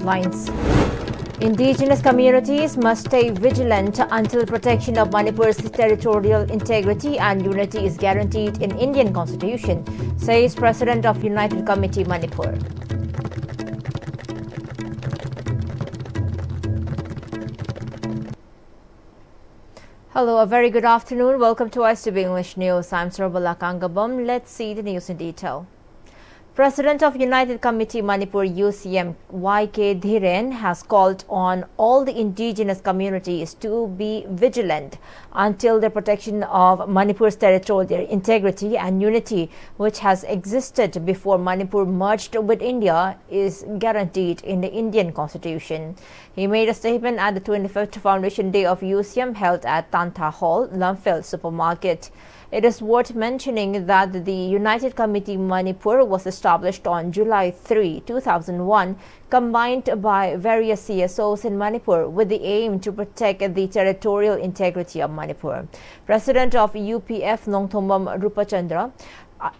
headlines. Indigenous communities must stay vigilant until protection of Manipur's territorial integrity and unity is guaranteed in Indian Constitution, says President of United Committee Manipur. Hello, a very good afternoon. Welcome to ISTV English News. I'm Sarabala Kangabam. Let's see the news in detail. President of United Committee Manipur UCM YK Dhiren has called on all the indigenous communities to be vigilant until the protection of Manipur's territorial integrity and unity, which has existed before Manipur merged with India, is guaranteed in the Indian Constitution. He made a statement at the 25th Foundation Day of UCM held at Tanta Hall, Lumfield Supermarket. It is worth mentioning that the United Committee Manipur was established on July 3, 2001, combined by various CSOs in Manipur with the aim to protect the territorial integrity of Manipur. President of UPF Nongthombam Rupachandra,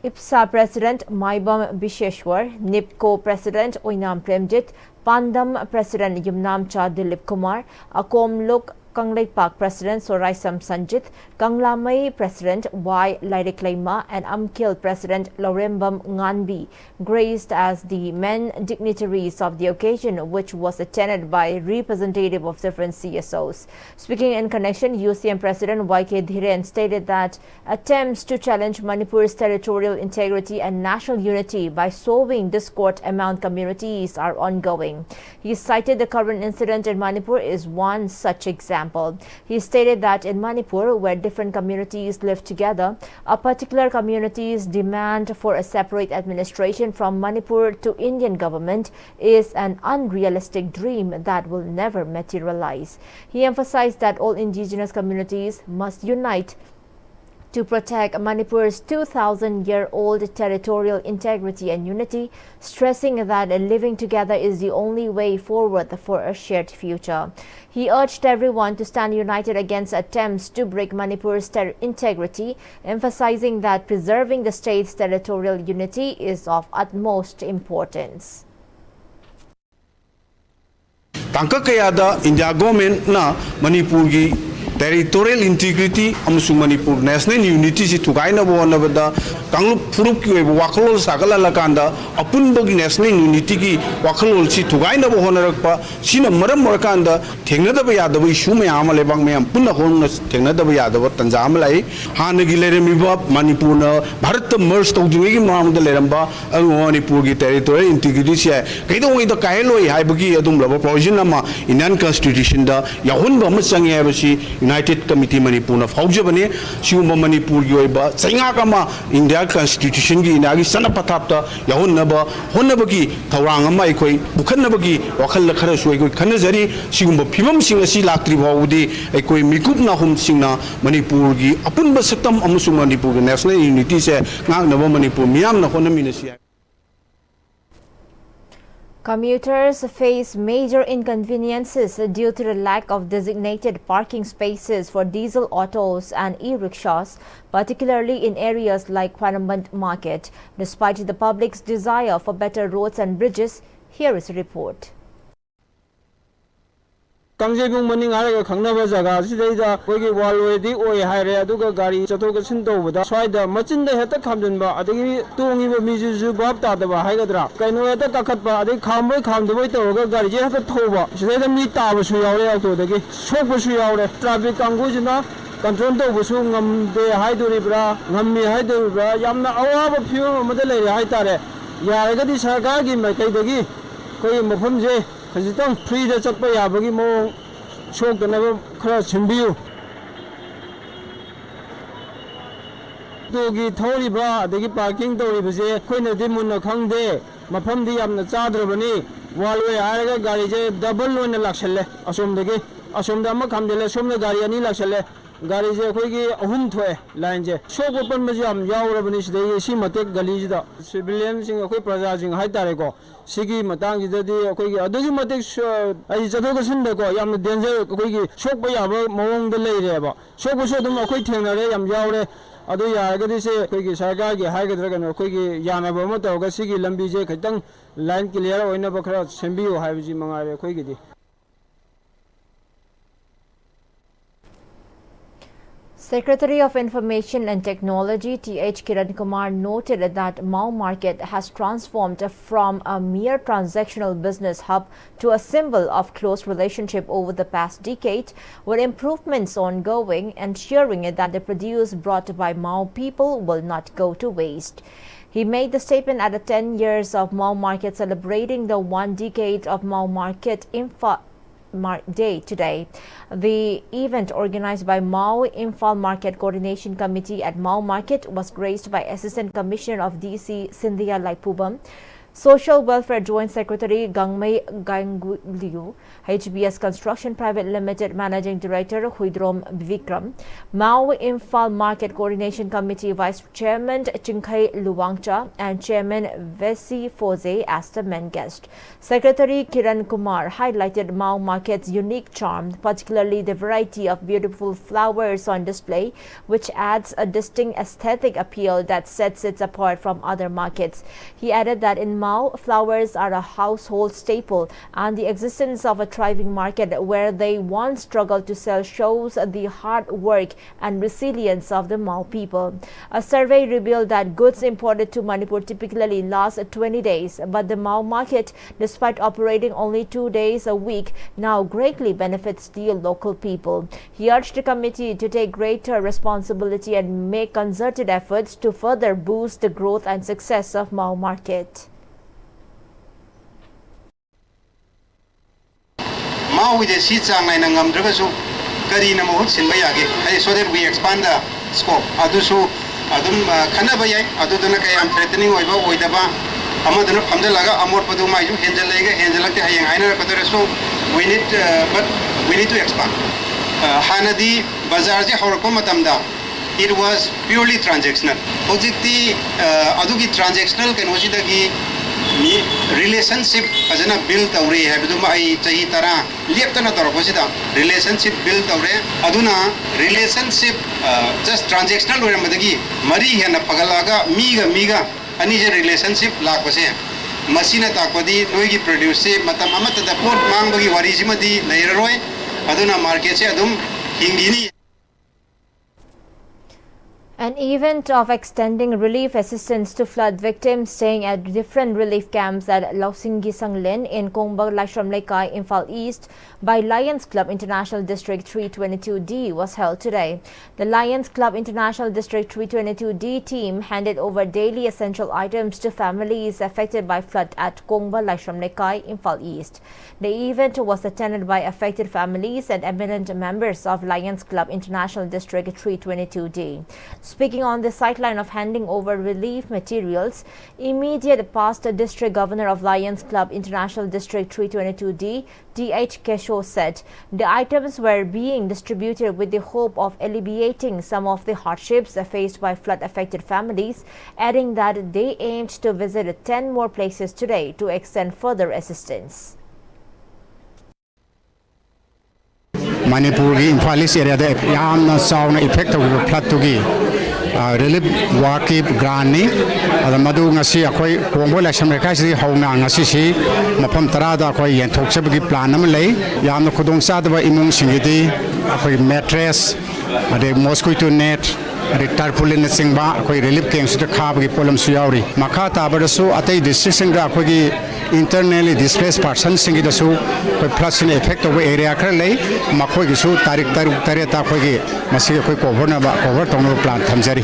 IPSA President Maibam Bisheshwar, NIPCO President Oinam Premjit, Pandam President Yumnamcha Dilip Kumar, Akomlok Kanglaipak President Soraisam Sanjit, Kanglamai President Y. Lairiklaima, and Amkil President Lorembam Nganbi graced as the main dignitaries of the occasion, which was attended by representatives of different CSOs. Speaking in connection, UCM President YK Dhiren stated that attempts to challenge Manipur's territorial integrity and national unity by sowing discord among communities are ongoing. He cited the current incident in Manipur is one such example. He stated that in Manipur, where different communities live together, a particular community's demand for a separate administration from Manipur to Indian government is an unrealistic dream that will never materialize. He emphasized that all indigenous communities must unite to protect Manipur's 2,000-year-old territorial integrity and unity, stressing that living together is the only way forward for a shared future. He urged everyone to stand united against attempts to break Manipur's integrity, emphasizing that preserving the state's territorial unity is of utmost importance. Tangka kayada India government na Manipur gi territorial integrity amasung Manipur national unity si tugaina bo na bada kanglup furup ki waklol sagala lakanda apunbagi national unity ki waklol si tugaina bo honarakpa sina maram marakanda thengnadaba yadaba issue mayam lebang mayam punna honna thengnadaba yadaba tanjam lai hanagi leremiba Manipur na bharat merge tawdingi gi mamda leramba Manipur gi territorial integrity si kaidong ida kaheloi haibagi adum laba provision ama Indian Constitution da yahun ba machangi habasi United Committee Manipur na faujabane siuma Manipur gi oiba chainga kama India Constitution gi inagi sana pathapta yahonnaba honnabagi thawrang ama ikoi bukhanabagi wakhal khara soi koi khanajari sigumba phimam sing asi laktri bawudi ikoi mikup na hum singna Manipur gi apunba saktam amusu Manipur gi national unity se ngangnaba Manipur miyam na honamina si. Commuters face major inconveniences due to the lack of designated parking spaces for diesel autos and e-rickshaws, particularly in areas like Kwanamband Market. Despite the public's desire for better roads and bridges, here is a report. Kangjebung maning haraga khangnaba jaga sidaida koigi walwedi oi haire aduga gari chatoga sindobada swaida machinda heta khamjinba adagi tongiba mijuju bab tadaba haigadra kaino heta kakatba adagi khamboi khamdaboi tawga gari je heta thoba sidaida mi taba su yaure auto dagi sokba su yaure traffic kangujina control tawbusu ngamde haiduribra ngammi haiduribra yamna awaba phiyom amada lei haitare yaragadi sarkar gi maikaidagi koi mafamje Khajitang free da chakpa yabagi mo shok danaba khara chimbiyu togi thori ba adagi parking tori base khoina de munna khangde mafam di yamna chadrabani walwe haraga gari je double loina laksalle asomdagi asomda ama khamdele somna gari ani laksalle गाड़ी से अखोई अहम थोए line से शोक open में हम यावरबनी सिदे सी मतेक गली जिदा सिविलियन सिंह अखोई प्रजा सिंह हाई तारेको सिगी मतंग जिददी अखोई अदुगी मतेक आई जथोगसिनदको याम डेंजर अखोई शोक ब याब मवंग द लेरेबा शोक सो दम अखोई थेंगनारे याम यावरे अदु यारगदी से अखोई सरकार की हाइगद्रगन अखोई यानब म तौगा सिगी लंबी जे खतंग लाइन क्लियर होइना बखरा सेंबियो हाइबजी मंगारे अखोई गिदी Secretary of Information and Technology T.H. Kiran Kumar noted that Mau Market has transformed from a mere transactional business hub to a symbol of close relationship over the past decade, with improvements ongoing, ensuring that the produce brought by Mau people will not go to waste. He made the statement at the 10 years of Mau Market celebrating the 1 decade of Mau Market Day today. The event, organized by Mau Imphal Market Coordination Committee at Mau Market, was graced by Assistant Commissioner of DC Sindhia Laipubam, Social Welfare Joint Secretary Gangmei Ganguliu, HBS Construction Private Limited Managing Director Huidrom Vikram, Mau Imphal Market Coordination Committee Vice Chairman Chinkai Luwangcha, and Chairman Vesi Foze as the main guest. Secretary Kiran Kumar highlighted Mau Market's unique charm, particularly the variety of beautiful flowers on display, which adds a distinct aesthetic appeal that sets it apart from other markets. He added that in Mau, flowers are a household staple, and the existence of a thriving market where they once struggled to sell shows the hard work and resilience of the Mau people. A survey revealed that goods imported to Manipur typically last 20 days, but the Mau market, despite operating only 2 days a week, now greatly benefits the local people. He urged the committee to take greater responsibility and make concerted efforts to further boost the growth and success of Mau market. Mau with the seats are nine and Dragasu, Karina Mohut Silbayagi, so that we expand the scope. Adusu, Adum Kanabaya, Adunaka, I'm threatening with the bar. Amadana Amdalaga, Amor Paduma, Hendelega, Hendelaka, Aina Patareso. But we need to expand. Hanadi, Bazarji, Horokomatamda. It was purely transactional. Ojiti Adugi transactional can was it relationship as a built away have to my Chahitara, Lieptana Torposita, relationship built away, Aduna, relationship just transactional or Madagi, Marie and Pagalaga, Miga, and is a relationship like was here. Masina Takodi, Noigi produce, Matamamata, the port Mangagi, Warizimadi, Leroy, Aduna Market, Adum, Hingini. An event of extending relief assistance to flood victims staying at different relief camps at Lausingi Sanglin in Kongbang Lashram Lekai, Imphal East by Lions Club International District 322D was held today. The Lions Club International District 322D team handed over daily essential items to families affected by flood at Kongbang Lashram Lekai, Imphal East. The event was attended by affected families and eminent members of Lions Club International District 322D. Speaking on the sideline of handing over relief materials, immediate past District Governor of Lions Club International District 322D, D.H. Kesho, said the items were being distributed with the hope of alleviating some of the hardships faced by flood-affected families, adding that they aimed to visit 10 more places today to extend further assistance. Manipur Imphal East area de yamna sauna effect of flood to gi relief work grant ni madu ngasi akhoi Kongbang Lashram Lekai si hauna ngasi si mafam tara da akhoi yenthok chabagi plan am lei yamna khudong sa da imung singidi akhoi mattress ade mosquito net tarpaulin singba akhoi relief camps da khabagi problem su yauri makha tabarasu atai district singa akhoi internally displaced persons singi da su koi plus in effect over area kar lei makhoi gi su tarik tareta khoi gi masi khoi cover na ba cover tong plan thamjari.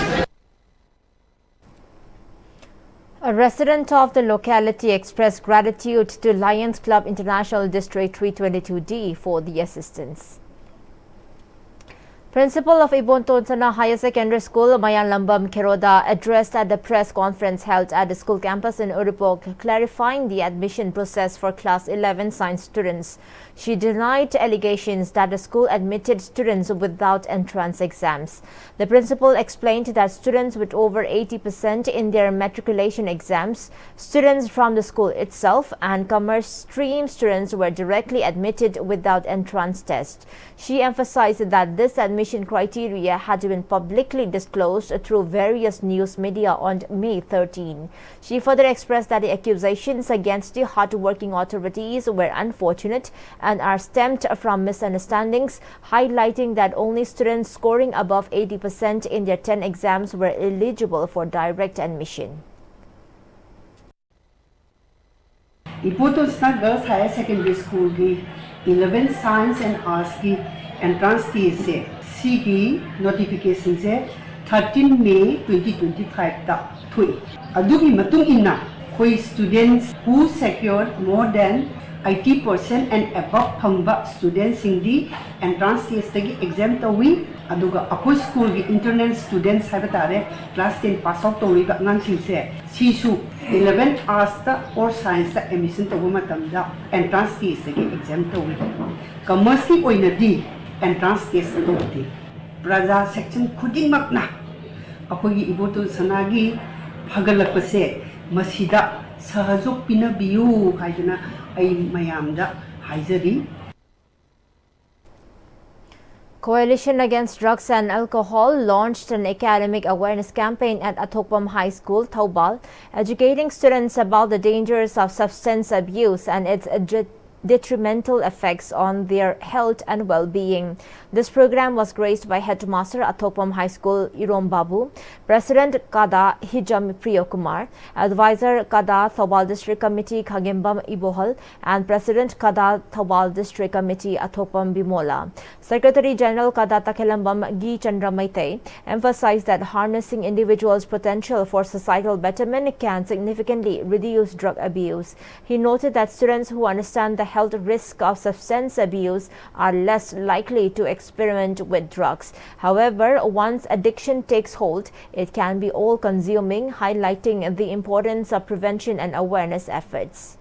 A resident of the locality expressed gratitude to Lions Club International District 322D for the assistance. Principal of Ibontonsana Higher Secondary School, Mayan Lambam Keroda, addressed at the press conference held at the school campus in Urupok, clarifying the admission process for Class 11 science students. She denied allegations that the school admitted students without entrance exams. The principal explained that students with over 80% in their matriculation exams, students from the school itself, and commerce stream students were directly admitted without entrance test. She emphasized that this admission criteria had been publicly disclosed through various news media on May 13. She further expressed that the accusations against the hard-working authorities were unfortunate and are stemmed from misunderstandings, highlighting that only students scoring above 80% in their 10 exams were eligible for direct admission. Ipotosna Girls Higher Secondary School की 11 Science and Arts की entrance test से C की notification से 13 May 2025 तक हुई। अदुगी मतुंग इन्ना कोई students who secured more than 80% and above फंगबा students सिंगी entrance test Taqi exam Tawi अदुगा अकोई school की internal students है बतारे class 10 pass out तवी का अंगान सिंसे सीसु 11 arts ता और science ता admission तवी मतंदा entrance test तकी exam तवी commerce की कोई नदी entrance test तवी प्रजा section खुदिंग मकना अकोई इबोतुल सनागी फगलक पसे मसीदा सहजोग पिनबियु हाइजना आई मयामदा हाइजरी। Coalition Against Drugs and Alcohol launched an academic awareness campaign at Athokpam High School, Thoubal, educating students about the dangers of substance abuse and its detrimental effects on their health and well-being. This program was graced by Headmaster at Athokpam High School, Irom Babu, President Kada Hijam Priyokumar, Advisor Kada Thoubal District Committee Khagimbam Ibohal, and President Kada Thoubal District Committee Athokpam Bimola. Secretary General Kada Takhelambam Gi Chandra Maitei emphasized that harnessing individuals' potential for societal betterment can significantly reduce drug abuse. He noted that students who understand the health risk of substance abuse are less likely to experiment with drugs. However, once addiction takes hold, it can be all-consuming, highlighting the importance of prevention and awareness efforts.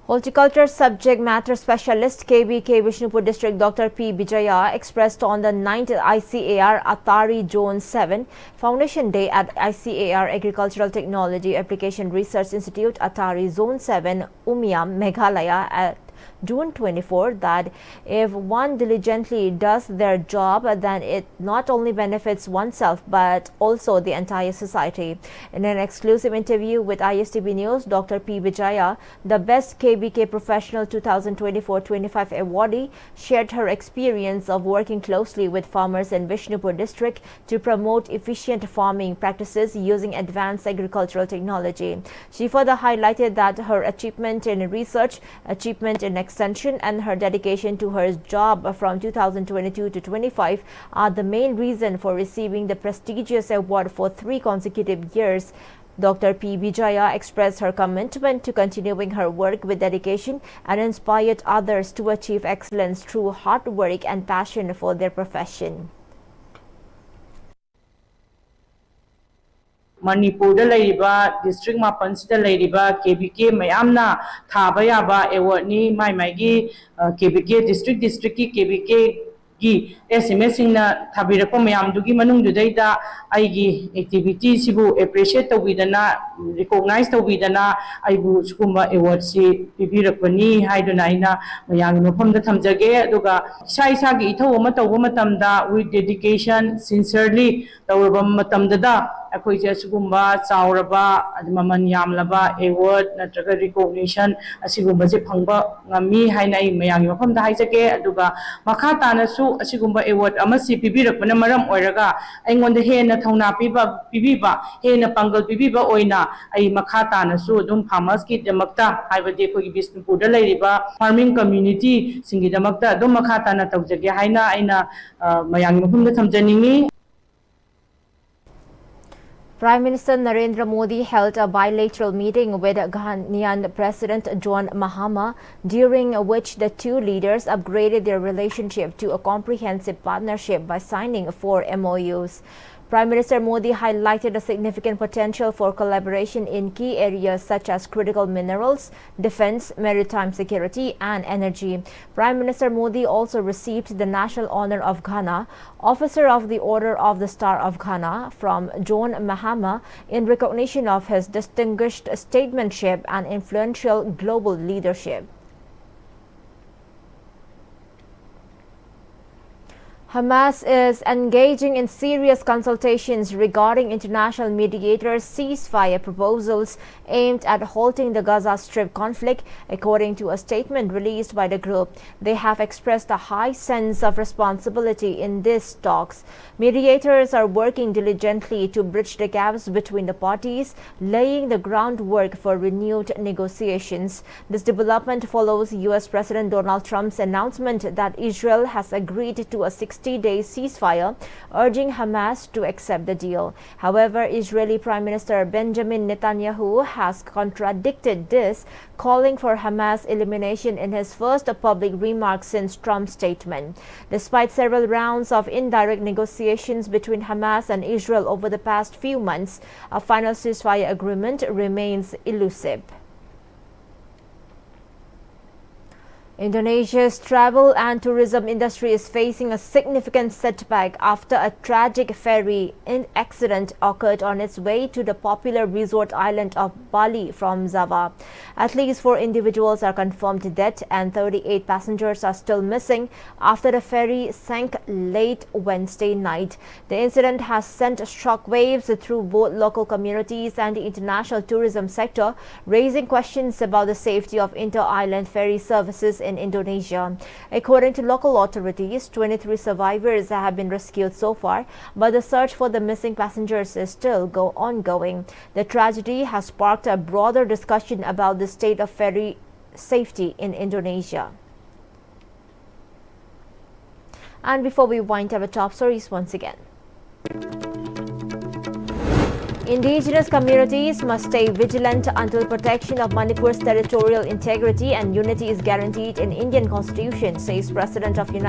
Horticulture Subject Matter Specialist KBK Vishnupur District Dr. P. Bijaya expressed on the 9th ICAR Atari Zone 7 Foundation Day at ICAR Agricultural Technology Application Research Institute Atari Zone 7 Umiam, Meghalaya at June 24 that if one diligently does their job, then it not only benefits oneself but also the entire society. In an exclusive interview with ISTB News, Dr. P. Bijaya, the Best KBK Professional 2024-25 awardee, shared her experience of working closely with farmers in Vishnupur district to promote efficient farming practices using advanced agricultural technology. She further highlighted that her achievement in research, achievement in extension and her dedication to her job from 2022 to 25 are the main reason for receiving the prestigious award for 3 consecutive years. Dr. P. Bijaya expressed her commitment to continuing her work with dedication and inspired others to achieve excellence through hard work and passion for their profession. Manipur district mapansida KBK mayamna thaba yaba award ni mai KBK district ki KBK gi SMS na thabirako mayam dugi manung dudaida aigi activity sibu appreciate tawidana recognize tawidana aibu sukuma award si pibirakani haiduna ina mayang mafamda thamjage aduga isa isa gi ithau ama tawba matamda with dedication sincerely tawba matamda अखोई असुगुम्बा चाउरबा ममन यामलबा award नत्रगा recognition असुगुम्बा जे फंगबा ngami hainai mayang mafamda haijake aduga makha tanasu asugumba award amasi pibirakpana maram oiraga aingonda hena thauna pibiba hena pangal pibiba oina ai makha tanasu dum farmers ki damakta haibade khoi Bishnupur da leiriba farming community singi damakta dum makha tana tawjage haina aina mayang mafamda thamjaningi. Prime Minister Narendra Modi held a bilateral meeting with Ghanaian President John Mahama, during which the two leaders upgraded their relationship to a comprehensive partnership by signing 4 MOUs. Prime Minister Modi highlighted the significant potential for collaboration in key areas such as critical minerals, defense, maritime security, and energy. Prime Minister Modi also received the National Honor of Ghana, Officer of the Order of the Star of Ghana from John Mahama in recognition of his distinguished statesmanship and influential global leadership. Hamas is engaging in serious consultations regarding international mediators' ceasefire proposals aimed at halting the Gaza Strip conflict, according to a statement released by the group. They have expressed a high sense of responsibility in these talks. Mediators are working diligently to bridge the gaps between the parties, laying the groundwork for renewed negotiations. This development follows U.S. President Donald Trump's announcement that Israel has agreed to a 60-day ceasefire, urging Hamas to accept the deal. However, Israeli Prime Minister Benjamin Netanyahu has contradicted this, calling for Hamas elimination in his first public remarks since Trump's statement. Despite several rounds of indirect negotiations between Hamas and Israel over the past few months, a final ceasefire agreement remains elusive. Indonesia's travel and tourism industry is facing a significant setback after a tragic ferry accident occurred on its way to the popular resort island of Bali from Java. At least 4 individuals are confirmed dead and 38 passengers are still missing after the ferry sank late Wednesday night. The incident has sent shockwaves through both local communities and the international tourism sector, raising questions about the safety of inter-island ferry services in Indonesia. According to local authorities, 23 survivors have been rescued so far, but the search for the missing passengers is still ongoing. The tragedy has sparked a broader discussion about the state of ferry safety in Indonesia. And before we wind up the top stories once again, indigenous communities must stay vigilant until protection of Manipur's territorial integrity and unity is guaranteed in Indian Constitution, says President of United